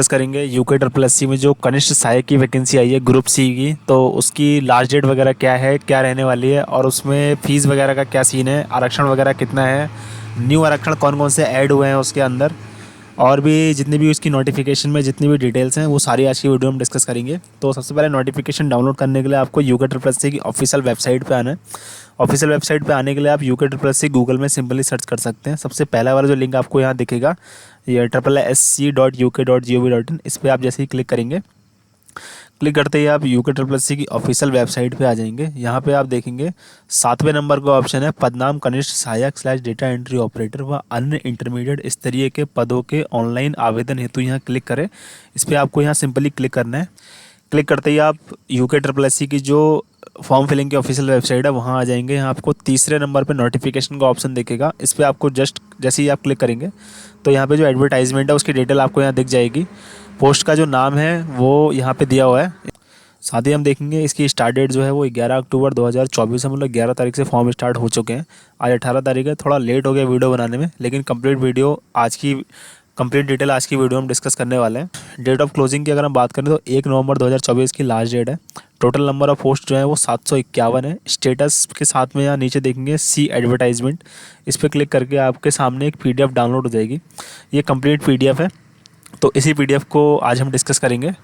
Discuss करेंगे UK triple S सी में जो कनिष्ठ सहायक की वैकेंसी आई है ग्रुप सी की। तो उसकी लास्ट डेट वगैरह क्या है, क्या रहने वाली है और उसमें फीस वगैरह का क्या सीन है, आरक्षण वगैरह कितना है, न्यू आरक्षण कौन कौन से ऐड हुए हैं उसके अंदर, और भी जितनी भी उसकी नोटिफिकेशन में जितनी भी डिटेल्स हैं वो सारी आज की वीडियो में डिस्कस करेंगे। तो सबसे पहले नोटिफिकेशन डाउनलोड करने के लिए आपको यूके ट्रिपल एस सी की ऑफिशियल वेबसाइट पे आना है। ऑफिशियल वेबसाइट पे आने के लिए आप UK triple S C Google में सिंपली सर्च कर सकते हैं। सबसे पहला वाला जो लिंक आपको यहाँ दिखेगा, ये SSC.uk.gov.in, इस पर आप जैसे ही क्लिक करेंगे, क्लिक करते ही आप यूके ट्रिपल एस सी की ऑफिशियल वेबसाइट पे आ जाएंगे। यहाँ पे आप देखेंगे 7वें नंबर का ऑप्शन है पदनाम कनिष्ठ सहायक / डेटा एंट्री ऑपरेटर व अन्य इंटरमीडिएट स्तरीय के पदों के ऑनलाइन आवेदन हेतु यहाँ क्लिक करें। इस पर आपको यहाँ सिंपली क्लिक करना है। क्लिक करते ही आप यूके ट्रिपल एस सी की जो फॉर्म फिलिंग की ऑफिशियल वेबसाइट है वहाँ आ जाएंगे। यहाँ आपको तीसरे नंबर पे नोटिफिकेशन का ऑप्शन दिखेगा। इस पर आपको जस्ट जैसे ही आप क्लिक करेंगे तो यहाँ पे जो एडवर्टाइजमेंट है उसकी डिटेल आपको यहाँ दिख जाएगी। पोस्ट का जो नाम है वो यहाँ पे दिया हुआ है। साथ ही हम देखेंगे इसकी स्टार्ट डेट जो है वो 11 अक्टूबर 2024 है, मतलब 11 तारीख से फॉर्म स्टार्ट हो चुके हैं। आज 18 तारीख है, थोड़ा लेट हो गया वीडियो बनाने में, लेकिन कंप्लीट डिटेल आज की वीडियो में डिस्कस करने वाले हैं। डेट ऑफ क्लोजिंग की अगर हम बात करें तो 1 नवंबर 2024 की लास्ट डेट है। टोटल नंबर ऑफ पोस्ट जो है वो 751 है। स्टेटस के साथ में यहाँ नीचे देखेंगे सी एडवर्टाइजमेंट, इस पर क्लिक करके आपके सामने एक PDF डाउनलोड हो जाएगी। ये कंप्लीट PDF है, तो इसी PDF को आज हम डिस्कस करेंगे।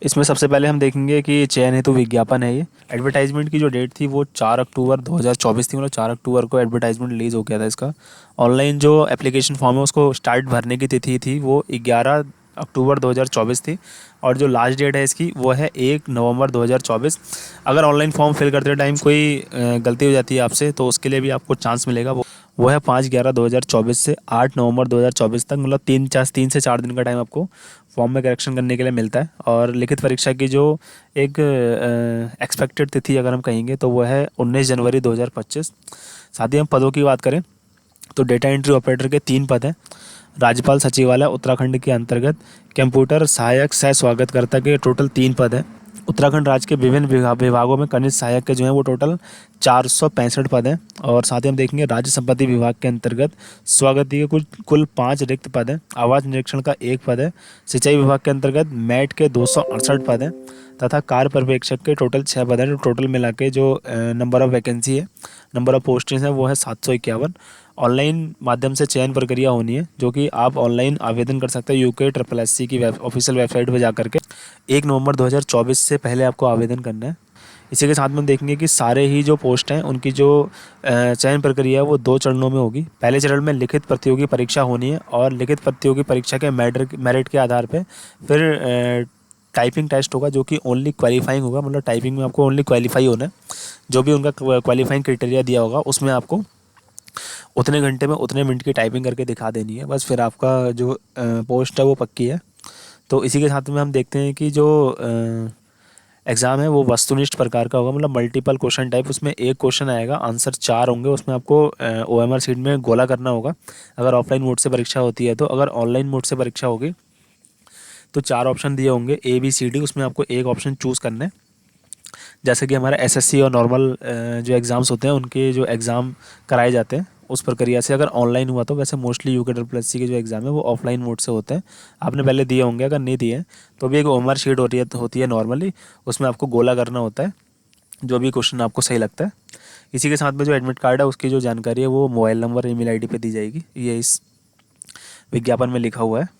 इसमें सबसे पहले हम देखेंगे कि चयन हेतु विज्ञापन है। ये एडवर्टाइजमेंट की जो डेट थी वो 4 अक्टूबर 2024 थी, मतलब 4 अक्टूबर को एडवर्टाइजमेंट रिलीज़ हो गया था इसका। ऑनलाइन जो एप्लीकेशन फॉर्म है उसको स्टार्ट भरने की तिथि थी वो 11 अक्टूबर 2024 थी, और जो लास्ट डेट है इसकी वो है 1 नवंबर 2024। अगर ऑनलाइन फॉर्म फिल करते टाइम कोई गलती हो जाती है आपसे तो उसके लिए भी आपको चांस मिलेगा। वो है 5/11/2024 से 8 नवंबर 2024 तक, मतलब 3 से 4 दिन का टाइम आपको फॉर्म में करेक्शन करने के लिए मिलता है। और लिखित परीक्षा की जो एक एक्सपेक्टेड तिथि अगर हम कहेंगे तो वो है 19 जनवरी 2025। साथ ही हम पदों की बात करें तो डेटा एंट्री ऑपरेटर के 3 पद हैं। राज्यपाल सचिवालय उत्तराखंड के अंतर्गत कंप्यूटर सहायक सह स्वागतकर्ता के टोटल 3 पद हैं। उत्तराखंड राज्य के विभिन्न विभागों में कनिष्ठ सहायक के जो हैं वो टोटल 465 पद हैं। और साथ ही हम देखेंगे राज्य संपत्ति विभाग के अंतर्गत स्वागती के कुल 5 रिक्त पद हैं। आवास निरीक्षण का 1 पद है। सिंचाई विभाग के अंतर्गत मैट के 268 पद हैं तथा कार्य पर्यवेक्षक के टोटल 6 पद हैं। टोटल मिला के जो नंबर ऑफ वैकेंसी है, नंबर ऑफ पोस्टें हैं वो है 751। ऑनलाइन माध्यम से चयन प्रक्रिया होनी है, जो कि आप ऑनलाइन आवेदन कर सकते हैं यूके ट्रिपल एस सी की ऑफिशियल वेबसाइट पर जा करके। 1 नवंबर 2024 से पहले आपको आवेदन करना है। इसी के साथ में देखेंगे कि सारे ही जो पोस्ट हैं उनकी जो चयन प्रक्रिया है वो 2 चरणों में होगी। पहले चरण में लिखित प्रतियोगी परीक्षा होनी है और लिखित प्रतियोगी परीक्षा के मेरिट के आधार पर फिर टाइपिंग टेस्ट होगा, जो कि ओनली क्वालिफाइंग होगा, मतलब टाइपिंग में आपको ओनली क्वालिफाई होना है। जो भी उनका क्वालिफाइंग क्राइटेरिया दिया होगा उसमें आपको उतने घंटे में उतने मिनट की टाइपिंग करके दिखा देनी है, बस फिर आपका जो पोस्ट है वो पक्की है। तो इसी के साथ में हम देखते हैं कि जो एग्ज़ाम है वो वस्तुनिष्ठ प्रकार का होगा, मतलब मल्टीपल क्वेश्चन टाइप। उसमें एक क्वेश्चन आएगा, आंसर 4 होंगे, उसमें आपको OMR शीट में गोला करना होगा अगर ऑफलाइन मोड से परीक्षा होती है। तो अगर ऑनलाइन मोड से परीक्षा होगी तो 4 ऑप्शन दिए होंगे ABCD, उसमें आपको एक ऑप्शन चूज़ करना है। जैसे कि हमारे SSC और नॉर्मल जो एग्ज़ाम्स होते हैं उनके जो एग्ज़ाम कराए जाते हैं उस प्रक्रिया से अगर ऑनलाइन हुआ तो वैसे mostly UK triple S C के जो एग्ज़ाम है वो ऑफलाइन मोड से होते हैं। आपने पहले दिए होंगे, अगर नहीं दिए तो भी एक OMR शीट होती है नॉर्मली, उसमें आपको गोला करना होता है जो भी क्वेश्चन आपको सही लगता है। इसी के साथ में जो एडमिट कार्ड है उसकी जो जानकारी है वो मोबाइल नंबर email ID पे दी जाएगी, ये इस विज्ञापन में लिखा हुआ है।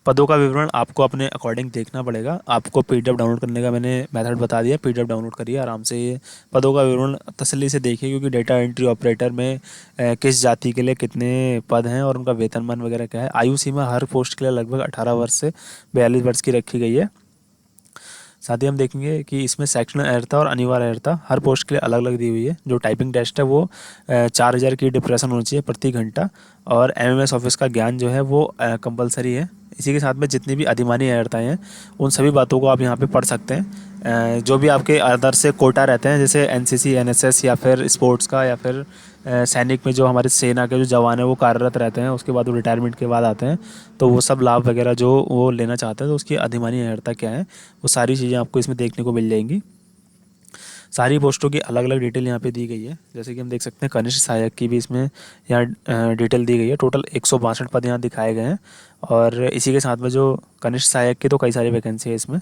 पदों का विवरण आपको अपने अकॉर्डिंग देखना पड़ेगा। आपको PDF डाउनलोड करने का मैंने मेथड बता दिया, PDF डाउनलोड करिए आराम से। ये पदों का विवरण तसल्ली से देखिए, क्योंकि डेटा एंट्री ऑपरेटर में किस जाति के लिए कितने पद हैं और उनका वेतनमान वगैरह क्या है। आयु सीमा हर पोस्ट के लिए लगभग 18 वर्ष से 42 वर्ष की रखी गई है। साथ ही हम देखेंगे कि इसमें सेक्शनल अर्हता और अनिवार्य अर्हता हर पोस्ट के लिए अलग अलग दी हुई है। जो टाइपिंग टेस्ट है वो 4000 की डिप्रेशन होनी चाहिए प्रति घंटा, और MMS ऑफिस का ज्ञान जो है वो कंपलसरी है। इसी के साथ में जितनी भी अधिमानी अर्हताएँ हैं उन सभी बातों को आप यहाँ पे पढ़ सकते हैं। जो भी आपके अदर से कोटा रहते हैं, जैसे NCC NSS या फिर स्पोर्ट्स का, या फिर सैनिक में जो हमारे सेना के जो जवान हैं वो कार्यरत रहते हैं, उसके बाद वो रिटायरमेंट के बाद आते हैं, तो वो सब लाभ वगैरह जो वो लेना चाहते हैं तो उसकी अधिमानी अर्हता क्या है वो सारी चीज़ें आपको इसमें देखने को मिल जाएंगी। सारी पोस्टों की अलग अलग डिटेल यहाँ पे दी गई है। जैसे कि हम देख सकते हैं कनिष्ठ सहायक की भी इसमें यहाँ डिटेल दी गई है। टोटल 162 पद यहाँ दिखाए गए हैं और इसी के साथ में जो कनिष्ठ सहायक की तो कई सारी वैकेंसी है इसमें।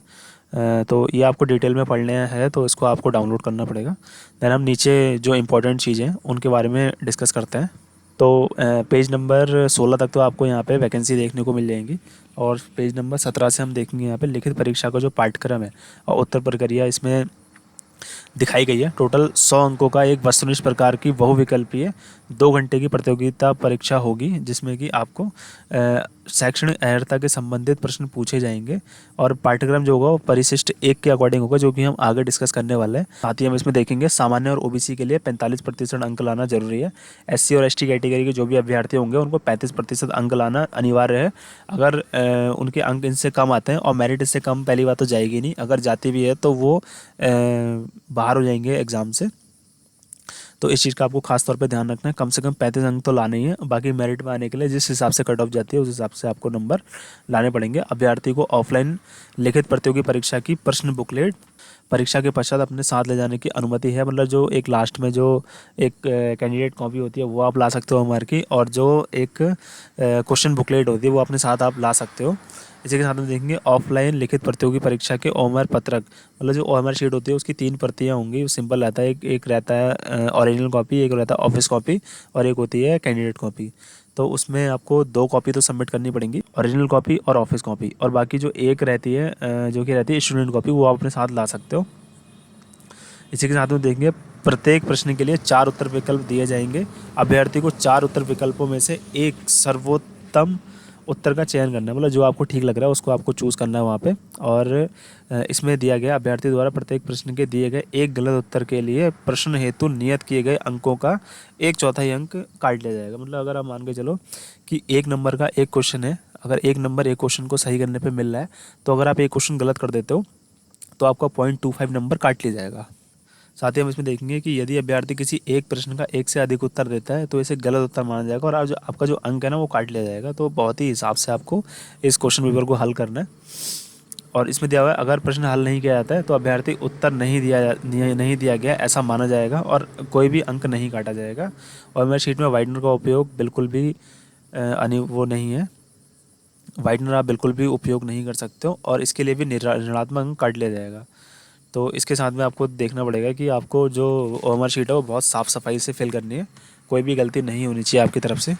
तो ये आपको डिटेल में पढ़ने है तो इसको आपको डाउनलोड करना पड़ेगा। देन हम नीचे जो इंपॉर्टेंट चीज़ें हैं उनके बारे में डिस्कस करते हैं। तो पेज नंबर 16 तक तो आपको यहाँ पे वैकेंसी देखने को मिल जाएंगी और पेज नंबर 17 से हम देखेंगे यहाँ पे लिखित परीक्षा का जो पाठ्यक्रम है और उत्तर प्रक्रिया इसमें दिखाई गई है। टोटल 100 अंकों का एक वस्तुनिष्ठ प्रकार की बहुविकल्पीय 2 घंटे की प्रतियोगिता परीक्षा होगी जिसमें कि आपको शैक्षणिक अर्हता के संबंधित प्रश्न पूछे जाएंगे और पाठ्यक्रम जो होगा वो परिशिष्ट 1 के अकॉर्डिंग होगा जो कि हम आगे डिस्कस करने वाले हैं। साथ ही हम इसमें देखेंगे सामान्य और ओबीसी के लिए 45% अंक लाना जरूरी है। एससी और एसटी कैटेगरी के जो भी अभ्यर्थी होंगे उनको 35% अंक लाना अनिवार्य है। अगर उनके अंक इनसे कम आते हैं और मेरिट इससे कम पहली बात तो जाएगी नहीं, अगर जाती भी है तो वो बाहर हो जाएंगे एग्ज़ाम से। तो इस चीज़ का आपको खास तौर पे ध्यान रखना है। कम से कम 35 अंक तो लाने ही है। बाकी मेरिट में आने के लिए जिस हिसाब से कट ऑफ जाती है उस हिसाब से आपको नंबर लाने पड़ेंगे। अभ्यर्थी को ऑफलाइन लिखित प्रतियोगी परीक्षा की प्रश्न बुकलेट परीक्षा के पश्चात अपने साथ ले जाने की अनुमति है। मतलब जो एक लास्ट में जो एक कैंडिडेट कॉपी होती है वो आप ला सकते हो हमारे की, और जो एक क्वेश्चन बुकलेट होती है वो अपने साथ आप ला सकते हो। इसी के साथ में देखेंगे ऑफलाइन लिखित प्रतियोगी परीक्षा के ओएमआर पत्रक, मतलब जो ओएमआर शीट होती है उसकी 3 प्रतियाँ होंगी। वो सिंपल रहता है, एक रहता है ओरिजिनल कॉपी, एक रहता है ऑफिस कॉपी और एक होती है कैंडिडेट कॉपी। तो उसमें आपको 2 कॉपी तो सबमिट करनी पड़ेंगी, ओरिजिनल कॉपी और ऑफिस कॉपी, और बाकी जो एक रहती है जो कि रहती है स्टूडेंट कॉपी, वो आप अपने साथ ला सकते हो। इसी के साथ में देखेंगे प्रत्येक प्रश्न के लिए 4 उत्तर विकल्प दिए जाएंगे। अभ्यर्थी को 4 उत्तर विकल्पों में से एक सर्वोत्तम उत्तर का चयन करना है, मतलब जो आपको ठीक लग रहा है उसको आपको चूज़ करना है वहाँ पे। और इसमें दिया गया अभ्यर्थी द्वारा प्रत्येक प्रश्न के दिए गए एक गलत उत्तर के लिए प्रश्न हेतु नियत किए गए अंकों का 1/4 अंक काट लिया जाएगा। मतलब अगर आप मान के चलो कि 1 नंबर का एक क्वेश्चन है, अगर 1 नंबर एक क्वेश्चन को सही करने पर मिल रहा है तो अगर आप एक क्वेश्चन गलत कर देते हो तो आपका 0.25 नंबर काट लिया जाएगा। साथ ही हम इसमें देखेंगे कि यदि अभ्यर्थी किसी एक प्रश्न का एक से अधिक उत्तर देता है तो इसे गलत उत्तर माना जाएगा और आप जो आपका जो अंक है ना वो काट लिया जाएगा। तो बहुत ही हिसाब से आपको इस क्वेश्चन पेपर को हल करना है। और इसमें दिया हुआ है अगर प्रश्न हल नहीं किया जाता है तो अभ्यर्थी उत्तर नहीं दिया गया ऐसा माना जाएगा और कोई भी अंक नहीं काटा जाएगा। और मेरे शीट में वाइटनर का उपयोग बिल्कुल भी वो नहीं है, वाइटनर आप बिल्कुल भी उपयोग नहीं कर सकते हो और इसके लिए भी ऋणात्मक अंक काट लिया जाएगा। तो इसके साथ में आपको देखना पड़ेगा कि आपको जो ओएमआर शीट है वो बहुत साफ़ सफाई से फिल करनी है, कोई भी गलती नहीं होनी चाहिए आपकी तरफ से।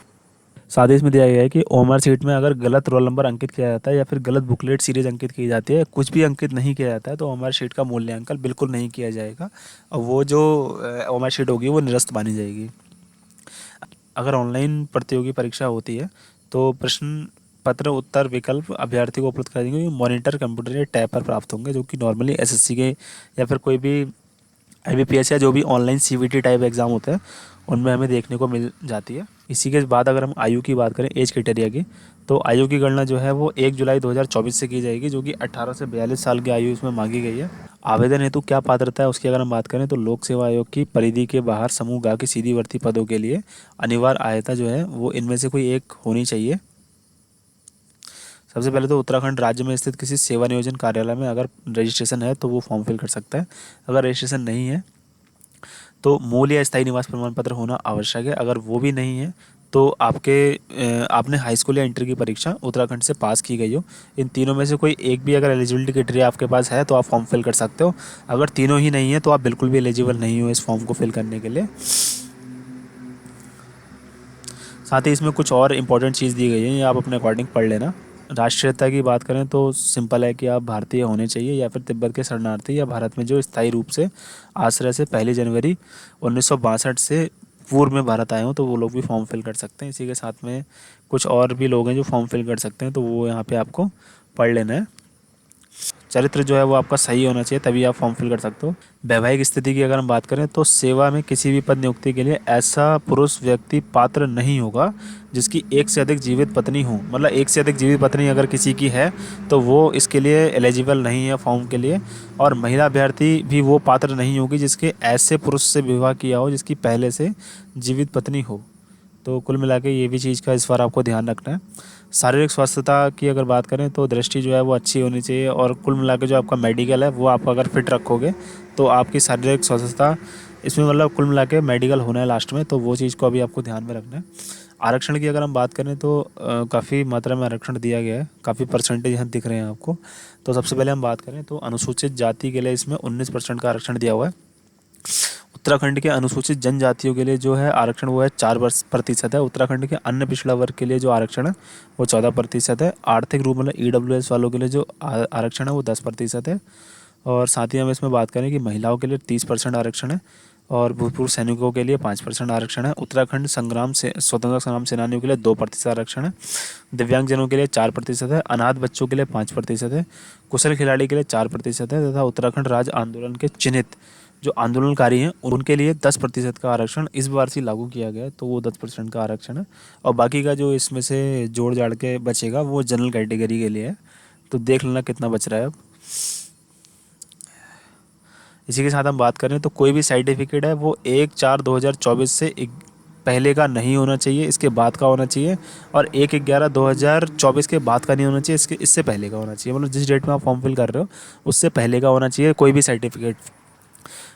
साथ ही इसमें दिया गया है कि ओएमआर शीट में अगर गलत रोल नंबर अंकित किया जाता है या फिर गलत बुकलेट सीरीज अंकित की जाती है, कुछ भी अंकित नहीं किया जाता है तो ओएमआर शीट का मूल्यांकन बिल्कुल नहीं किया जाएगा और वो जो ओएमआर शीट होगी वो निरस्त मानी जाएगी। अगर ऑनलाइन प्रतियोगी परीक्षा होती है तो प्रश्न पत्र उत्तर विकल्प अभ्यर्थी को उपलब्ध कराएंगे, मॉनिटर कंप्यूटर या टैब पर प्राप्त होंगे, जो कि नॉर्मली एसएससी के या फिर कोई भी आईबीपीएस या जो भी ऑनलाइन सीवीटी टाइप एग्जाम होते हैं उनमें हमें देखने को मिल जाती है। इसी के बाद अगर हम आयु की बात करें, एज क्राइटेरिया की, तो आयु की गणना जो है वो 1 जुलाई 2024 से की जाएगी, जो कि 18 से 42 साल की आयु इसमें मांगी गई है। आवेदन हेतु क्या पात्रता है उसकी अगर हम बात करें तो लोक सेवा आयोग की परिधि के बाहर समूह ग की सीधी भर्ती पदों के लिए अनिवार्य आयता जो है वो इनमें से कोई एक होनी चाहिए। सबसे पहले तो उत्तराखंड राज्य में स्थित किसी सेवा नियोजन कार्यालय में अगर रजिस्ट्रेशन है तो वो फॉर्म फिल कर सकता है। अगर रजिस्ट्रेशन नहीं है तो मूल या स्थायी निवास प्रमाण पत्र होना आवश्यक है। अगर वो भी नहीं है तो आपने हाई स्कूल या इंटर की परीक्षा उत्तराखंड से पास की गई हो। इन तीनों में से कोई एक भी अगर एलिजिबिलिटी क्राइटेरिया आपके पास है तो आप फॉर्म फिल कर सकते हो। अगर तीनों ही नहीं है तो आप बिल्कुल भी एलिजिबल नहीं हो इस फॉर्म को फिल करने के लिए। साथ ही इसमें कुछ और इम्पोर्टेंट चीज़ दी गई है, ये आप अपने अकॉर्डिंग पढ़ लेना। राष्ट्रीयता की बात करें तो सिंपल है कि आप भारतीय होने चाहिए या फिर तिब्बत के शरणार्थी या भारत में जो स्थायी रूप से आश्रय से 1 जनवरी 1962 से पूर्व में भारत आए हों तो वो लोग भी फॉर्म फिल कर सकते हैं। इसी के साथ में कुछ और भी लोग हैं जो फॉर्म फिल कर सकते हैं, तो वो यहाँ पे आपको पढ़ लेना है। चरित्र जो है वो आपका सही होना चाहिए तभी आप फॉर्म फिल कर सकते हो। वैवाहिक स्थिति की अगर हम बात करें तो सेवा में किसी भी पद नियुक्ति के लिए ऐसा पुरुष व्यक्ति पात्र नहीं होगा जिसकी एक से अधिक जीवित पत्नी हो। मतलब एक से अधिक जीवित पत्नी अगर किसी की है तो वो इसके लिए एलिजिबल नहीं है फॉर्म के लिए। और महिला अभ्यर्थी भी वो पात्र नहीं होगी जिसके ऐसे पुरुष से विवाह किया हो जिसकी पहले से जीवित पत्नी हो। तो कुल मिला के ये भी चीज़ का इस बार आपको ध्यान रखना है। शारीरिक स्वस्थता की अगर बात करें तो दृष्टि जो है वो अच्छी होनी चाहिए, और कुल मिला के जो आपका मेडिकल है वो आप अगर फिट रखोगे तो आपकी शारीरिक स्वस्थता इसमें मतलब कुल मिला के मेडिकल होना है लास्ट में, तो वो चीज़ को अभी आपको ध्यान में रखना है। आरक्षण की अगर हम बात करें तो काफ़ी मात्रा में आरक्षण दिया गया है, काफ़ी परसेंटेज यहाँ दिख रहे हैं आपको। तो सबसे पहले हम बात करें तो अनुसूचित जाति के लिए इसमें 19% का आरक्षण दिया हुआ है। उत्तराखंड के अनुसूचित जनजातियों के लिए जो है आरक्षण वो है 4% है। उत्तराखंड के अन्य पिछड़ा वर्ग के लिए जो आरक्षण है वो 14% है। आर्थिक रूप मतलब EWS वालों के लिए जो आरक्षण है वो 10% है। और साथ ही हम इसमें बात करें कि महिलाओं के लिए 30% आरक्षण है, और भूतपूर्व सैनिकों के लिए 5% आरक्षण है। उत्तराखंड संग्राम से स्वतंत्रता संग्राम सेनानियों के लिए 2% आरक्षण है। दिव्यांगजनों के लिए 4% है। अनाथ बच्चों के लिए 5% है। कुशल खिलाड़ी के लिए 4% है, तथा उत्तराखंड राज्य आंदोलन के चिन्हित जो आंदोलनकारी हैं उनके लिए 10% का आरक्षण इस बार से लागू किया गया है, तो वो 10% का आरक्षण है। और बाकी का जो इसमें से जोड़ जाड़ के बचेगा वो जनरल कैटेगरी के लिए है, तो देख लेना कितना बच रहा है अब। इसी के साथ हम बात करें तो कोई भी सर्टिफिकेट है वो 1/4/2024 से पहले का नहीं होना चाहिए, इसके बाद का होना चाहिए। और 1/11/2024 के बाद का नहीं होना चाहिए, इससे पहले का होना चाहिए। मतलब जिस डेट में आप फॉर्म फिल कर रहे हो उससे पहले का होना चाहिए कोई भी सर्टिफिकेट।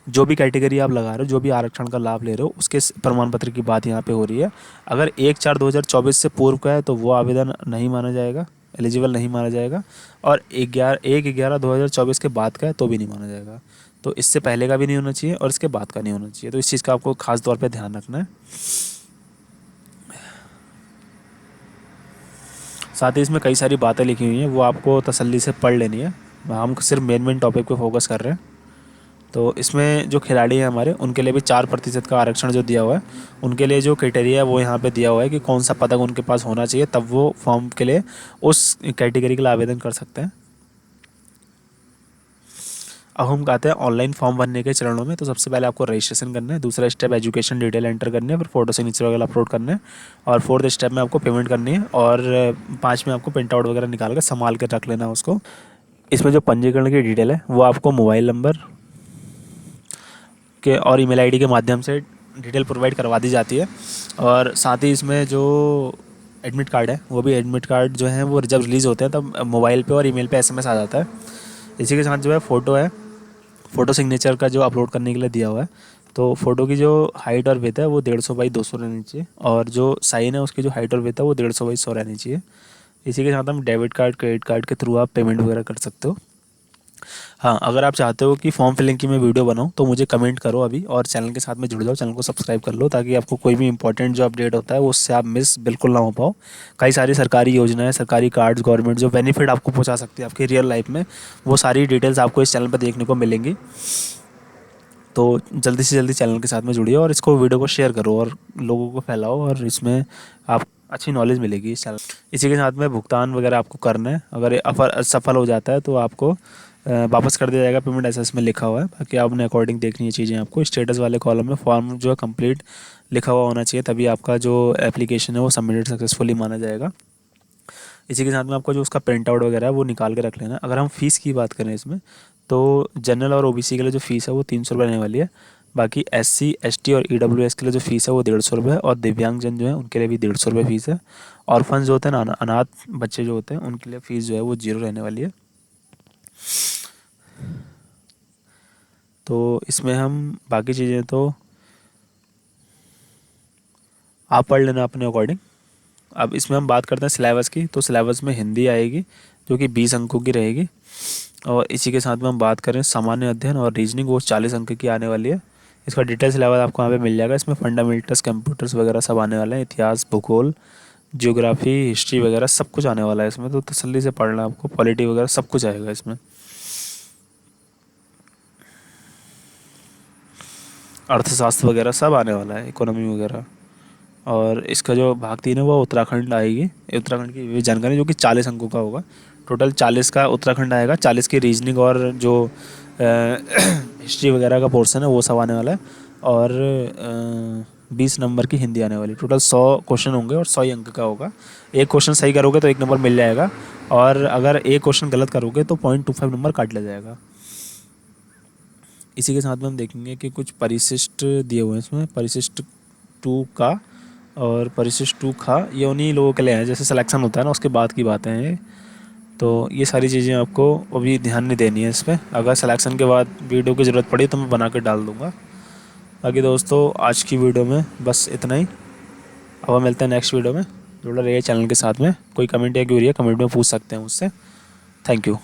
जो भी कैटेगरी आप लगा रहे हो, जो भी आरक्षण का लाभ ले रहे हो, उसके प्रमाण पत्र की बात यहाँ पे हो रही है। अगर 1/4/2024 से पूर्व का है तो वो आवेदन नहीं माना जाएगा, एलिजिबल नहीं माना जाएगा। और 1/11/2024 के बाद का है तो भी नहीं माना जाएगा। तो इससे पहले का भी नहीं होना चाहिए और इसके बाद का नहीं होना चाहिए, तो इस चीज़ का आपको खास तौर पे ध्यान रखना है। साथ ही इसमें कई सारी बातें लिखी हुई हैं, वो आपको तसल्ली से पढ़ लेनी है। हम सिर्फ मेन टॉपिक पे फोकस कर रहे हैं। तो इसमें जो खिलाड़ी हैं हमारे उनके लिए भी 4% का आरक्षण जो दिया हुआ है, उनके लिए जो क्राइटेरिया है वो यहाँ पे दिया हुआ है कि कौन सा पदक उनके पास होना चाहिए, तब वो फॉर्म के लिए उस कैटेगरी के लिए आवेदन कर सकते हैं। अब हम कहते हैं ऑनलाइन फॉर्म भरने के चरणों में। तो सबसे पहले आपको रजिस्ट्रेशन करना है, दूसरा स्टेप एजुकेशन डिटेल एंटर करनी है, फिर फोटो सिग्नेचर वगैरह अपलोड करना है, और फोर्थ स्टेप में आपको पेमेंट करनी है, और 5 में आपको प्रिंट आउट वगैरह निकाल कर संभाल कर रख लेना है उसको। इसमें जो पंजीकरण की डिटेल है वो आपको मोबाइल नंबर के और ईमेल आईडी के माध्यम से डिटेल प्रोवाइड करवा दी जाती है। और साथ ही इसमें जो एडमिट कार्ड है वो भी एडमिट कार्ड जो है वो जब रिलीज़ होते हैं तब मोबाइल पे और ईमेल पे SMS आ जाता है। इसी के साथ जो है फ़ोटो है, फ़ोटो सिग्नेचर का जो अपलोड करने के लिए दिया हुआ है, तो फ़ोटो की जो हाइट और विड्थ है वो 150x200 रहनी चाहिए, और जो साइन है उसकी जो हाइट और विड्थ है वो 150x100 रहनी चाहिए। इसी के साथ हम डेबिट कार्ड क्रेडिट कार्ड के थ्रू आप पेमेंट वगैरह कर सकते हो। हाँ, अगर आप चाहते हो कि फॉर्म फिलिंग की मैं वीडियो बनाऊँ तो मुझे कमेंट करो अभी, और चैनल के साथ में जुड़ जाओ, चैनल को सब्सक्राइब कर लो, ताकि आपको कोई भी इंपॉर्टेंट जो अपडेट होता है वो उससे आप मिस बिल्कुल ना हो पाओ। कई सारी सरकारी योजनाएं, सरकारी कार्ड्स, गवर्नमेंट जो बेनिफिट आपको पहुंचा सकती है आपकी रियल लाइफ में, वो सारी डिटेल्स आपको इस चैनल पर देखने को मिलेंगी। तो जल्दी से जल्दी चैनल के साथ में जुड़िए और इसको वीडियो को शेयर करो और लोगों को फैलाओ, और इसमें आप अच्छी नॉलेज मिलेगी इस चैनल। इसी के साथ में भुगतान वगैरह आपको करना है, अगर ये सफल हो जाता है तो आपको वापस कर दिया जाएगा पेमेंट, ऐसा इसमें लिखा हुआ है। बाकी आपने अकॉर्डिंग देखनी है चीज़ें। आपको स्टेटस वाले कॉलम में फॉर्म जो है कंप्लीट लिखा हुआ होना चाहिए, तभी आपका जो एप्लीकेशन है वो सबमिटेड सक्सेसफुली माना जाएगा। इसी के साथ में आपको जो उसका प्रिंट आउट वगैरह है वो निकाल के रख लेना। अगर हम फ़ीस की बात करें इसमें, तो जनरल और OBC के लिए जो फ़ीस है वो 300 रुपये रहने वाली है। बाकी SC ST और EWS के लिए जो फ़ीस है वो 150 रुपये है, और दिव्यांगजन जो है उनके लिए भी 150 रुपये फ़ीस है। ऑर्फन्स जो होते हैं ना, अनाथ बच्चे जो होते हैं, उनके लिए फ़ीस जो है वो 0 रहने वाली है। तो इसमें हम बाकी चीज़ें तो आप पढ़ लेना अपने अकॉर्डिंग। अब इसमें हम बात करते हैं सिलेबस की। तो सिलेबस में हिंदी आएगी जो कि 20 अंकों की रहेगी, और इसी के साथ में हम बात करें सामान्य अध्ययन और रीजनिंग, वो 40 अंक की आने वाली है। इसका डिटेल सिलेबस आपको यहाँ पे मिल जाएगा। इसमें फंडामेंटल्स, कंप्यूटर्स वगैरह सब आने वाले हैं, इतिहास, भूगोल, ज्योग्राफी, हिस्ट्री वगैरह सब कुछ आने वाला है इसमें, तो तसल्ली से पढ़ना आपको। पॉलिटी वगैरह सब कुछ आएगा इसमें, अर्थशास्त्र वगैरह सब आने वाला है, इकोनॉमी वगैरह। और इसका जो भाग 3 है वो उत्तराखंड आएगी, उत्तराखंड की भी जानकारी, जो कि 40 अंकों का होगा। टोटल 40 का उत्तराखंड आएगा, 40 की रीजनिंग और जो हिस्ट्री वगैरह का पोर्शन है वो सब आने वाला है, और 20 नंबर की हिंदी आने वाली। टोटल 100 क्वेश्चन होंगे और 100 ही अंक का होगा। एक क्वेश्चन सही करोगे तो 1 नंबर मिल जाएगा, और अगर एक क्वेश्चन गलत करोगे तो 0.25 नंबर काट लिया जाएगा। इसी के साथ में हम देखेंगे कि कुछ परिशिष्ट दिए हुए हैं इसमें। परिशिष्ट 2 का और परिशिष्ट 2 खा, ये उन्हीं लोगों के लिए है, जैसे सिलेक्शन होता है ना उसके बाद की बातें हैं ये। तो ये सारी चीज़ें आपको अभी ध्यान नहीं देनी है इस पर। अगर सिलेक्शन के बाद वीडियो की ज़रूरत पड़ी तो मैं बना के डाल दूँगा। बाकी दोस्तों आज की वीडियो में बस इतना ही। अब हम मिलते हैं नेक्स्ट वीडियो में। जुड़े रहिए चैनल के साथ में। कोई कमेंट या क्वेरी है कमेंट में पूछ सकते हैं मुझसे। Thank you.